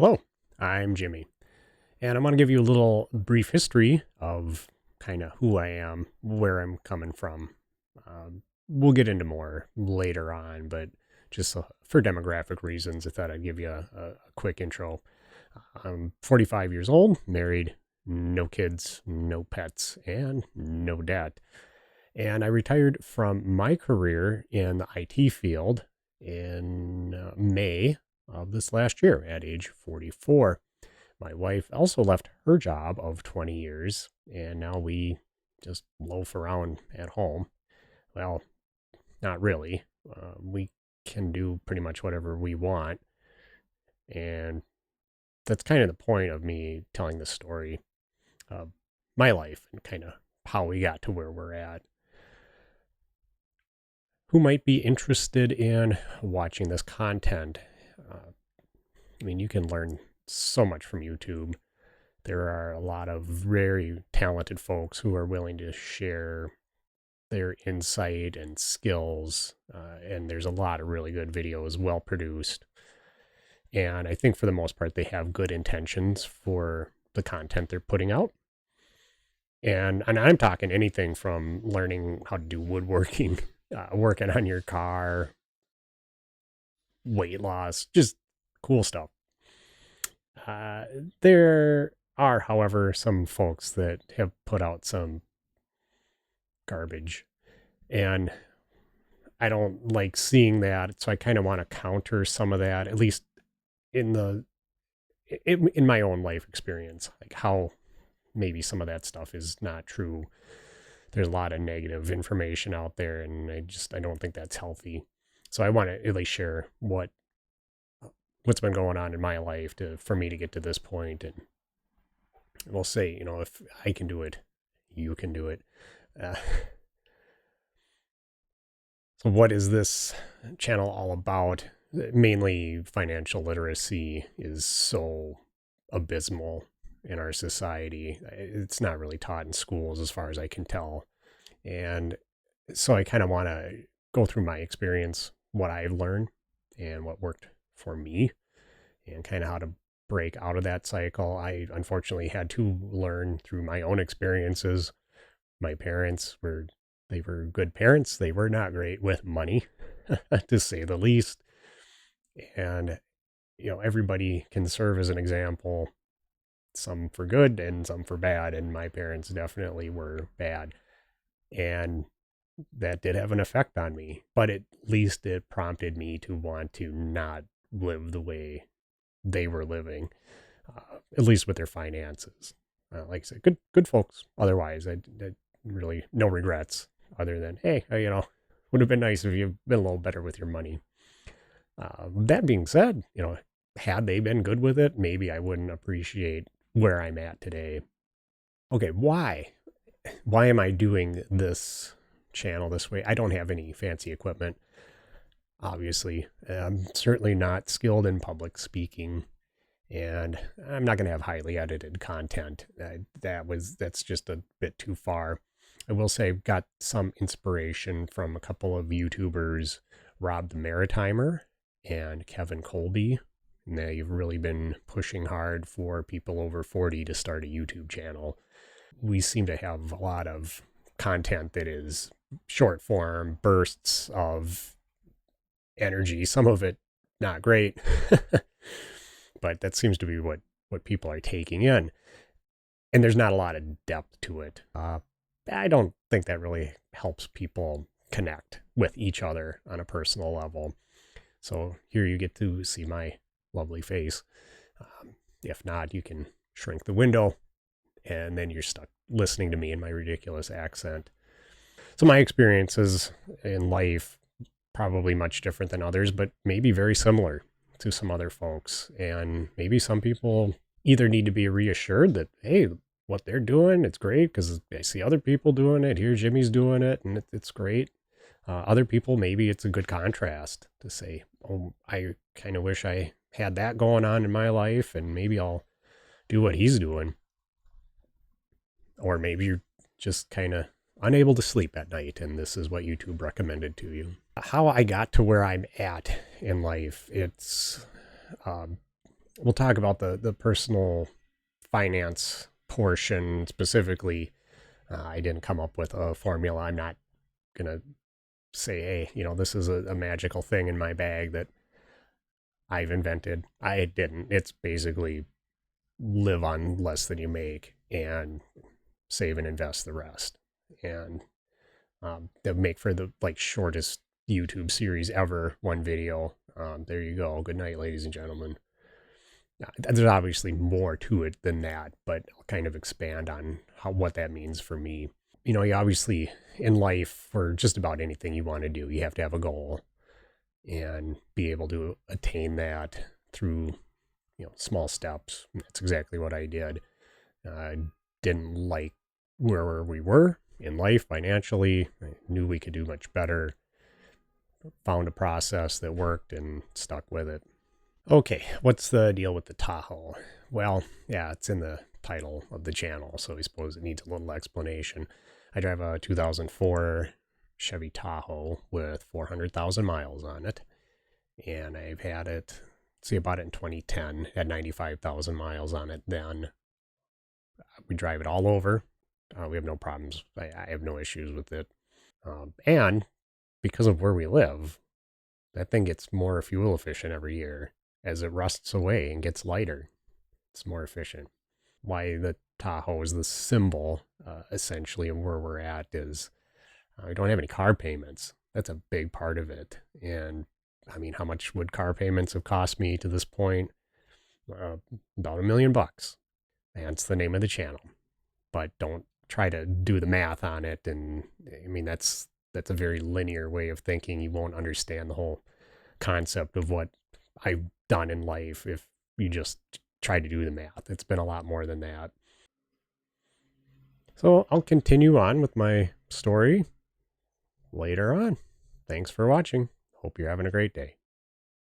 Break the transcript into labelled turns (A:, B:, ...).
A: Hello, I'm Jimmy, and I'm going to give you a little brief history of kind of who I am, where I'm coming from. We'll get into more later on, but just for demographic reasons, I thought I'd give you a quick intro. I'm 45 years old, married, no kids, no pets, and no debt. And I retired from my career in the IT field in May of this last year at age 44. My wife also left her job of 20 years, and now we just loaf around at home. Well, not really. We can do pretty much whatever we want, and that's kind of the point of me telling the story of my life and kind of how we got to where we're at. Who might be interested in watching this content? You can learn so much from YouTube. There are a lot of very talented folks who are willing to share their insight and skills. And there's a lot of really good videos, well produced. And I think for the most part, they have good intentions for the content they're putting out. And I'm talking anything from learning how to do woodworking, working on your car, weight loss, just cool stuff. There are, however, some folks that have put out some garbage, and I don't like seeing that. So I kind of want to counter some of that, at least in my own life experience, like how maybe some of that stuff is not true. There's a lot of negative information out there, and I don't think that's healthy. So I want to at least share what's been going on in my life for me to get to this point. And we'll say, if I can do it, you can do it. So what is this channel all about? Mainly financial literacy is so abysmal in our society. It's not really taught in schools as far as I can tell. And so I kind of want to go through my experience, what I've learned and what worked for me, and kind of how to break out of that cycle. I unfortunately had to learn through my own experiences. My parents were good parents. They were not great with money, to say the least. And, everybody can serve as an example, some for good and some for bad. And my parents definitely were bad. And that did have an effect on me, but at least it prompted me to want to not live the way they were living, at least with their finances. Like I said, good folks. Otherwise, I really no regrets other than, hey, would have been nice if you'd been a little better with your money. That being said, had they been good with it, maybe I wouldn't appreciate where I'm at today. Okay, why? Why am I doing this channel this way? I don't have any fancy equipment. Obviously, I'm certainly not skilled in public speaking, and I'm not going to have highly edited content. That's just a bit too far. I will say I've got some inspiration from a couple of YouTubers, Rob the Maritimer and Kevin Kolbe. And they've really been pushing hard for people over 40 to start a YouTube channel. We seem to have a lot of content that is short form bursts of energy, some of it not great, but that seems to be what people are taking in. And there's not a lot of depth to it. I don't think that really helps people connect with each other on a personal level. So here you get to see my lovely face. If not, you can shrink the window and then you're stuck listening to me in my ridiculous accent. So my experiences in life, probably much different than others, but maybe very similar to some other folks. And maybe some people either need to be reassured that, hey, what they're doing, it's great because I see other people doing it. Here, Jimmy's doing it, and it's great. Other people, maybe it's a good contrast to say, oh, I kind of wish I had that going on in my life, and maybe I'll do what he's doing. Or maybe you're just kind of unable to sleep at night, and this is what YouTube recommended to you. How I got to where I'm at in life, it's we'll talk about the personal finance portion specifically. I didn't come up with a formula. I'm not gonna say, hey, this is a magical thing in my bag that I've invented. I didn't. It's basically live on less than you make and save and invest the rest. And that make for the like shortest YouTube series ever. One video. There you go. Good night, ladies and gentlemen. There's obviously more to it than that, but I'll kind of expand on what that means for me. You obviously in life for just about anything you want to do, you have to have a goal and be able to attain that through small steps. That's exactly what I did. I didn't like where we were in life financially. I knew we could do much better. Found a process that worked and stuck with it. Okay, what's the deal with the Tahoe? Well, yeah, it's in the title of the channel, so I suppose it needs a little explanation. I drive a 2004 Chevy Tahoe with 400,000 miles on it, and I've had it, see, I bought it in 2010, had 95,000 miles on it then. We drive it all over. We have no problems. I have no issues with it. And because of where we live, that thing gets more fuel efficient every year as it rusts away and gets lighter. It's more efficient. Why the Tahoe is the symbol, essentially, of where we're at is we don't have any car payments. That's a big part of it. And I mean, how much would car payments have cost me to this point? About $1 million. That's the name of the channel. But don't try to do the math on it. And I mean, that's a very linear way of thinking. You won't understand the whole concept of what I've done in life if you just try to do the math. It's been a lot more than that. So I'll continue on with my story later on. Thanks for watching. Hope you're having a great day.